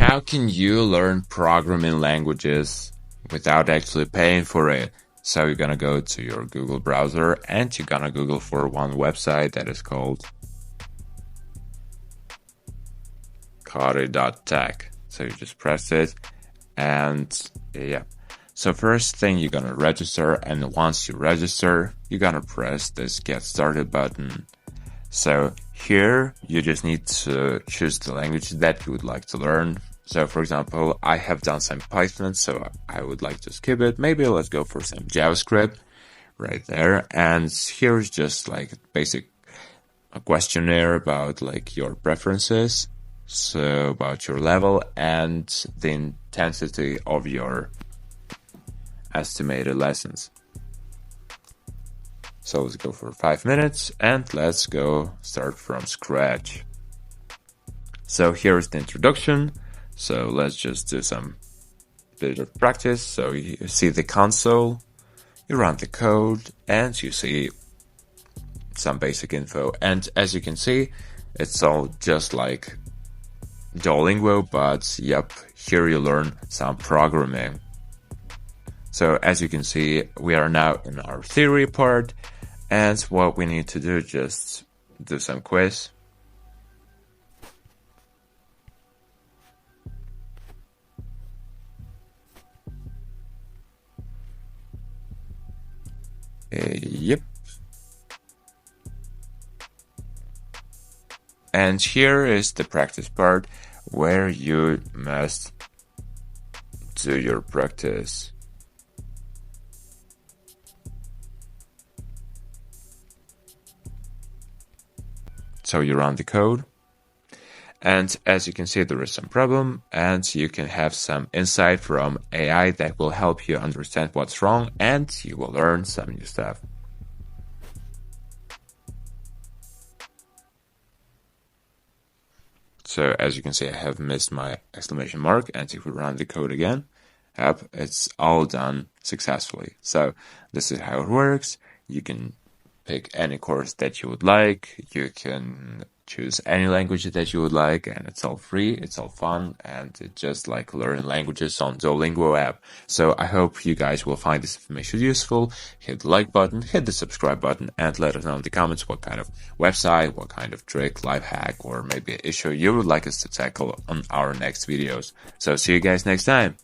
how can you learn programming languages without actually paying for it? So you're gonna go to your Google browser and you're gonna Google for one website that is called Kari.tech. So you just press it and yeah. So first thing, you're gonna register, and once you register, you're gonna press this get started button. So here you just need to choose the language that you would like to learn. So for example, I have done some Python, so I would like to skip it. Maybe let's go for some JavaScript right there. And here's just like basic a questionnaire about like your preferences, so about your level and the intensity of your estimated lessons. So let's go for 5 minutes and let's go start from scratch. So here's the introduction. So let's just do some bit of practice. So you see the console, you run the code, and you see some basic info. And as you can see, it's all just like Duolingo, but yep, here you learn some programming. So as you can see, we are now in our theory part, and what we need to do is just do some quiz. Yep. And here is the practice part where you must do your practice. So you run the code, and as you can see, there is some problem, and you can have some insight from AI that will help you understand what's wrong, and you will learn some new stuff. So as you can see, I have missed my exclamation mark, and if we run the code again, yep, it's all done successfully. So this is how it works. You can pick any course that you would like. You can choose any language that you would like, and it's all free, it's all fun, and it's just like learning languages on Duolingo app. So I hope you guys will find this information useful. Hit the like button, hit the subscribe button, and let us know in the comments what kind of website, what kind of trick, life hack, or maybe an issue you would like us to tackle on our next videos. So see you guys next time.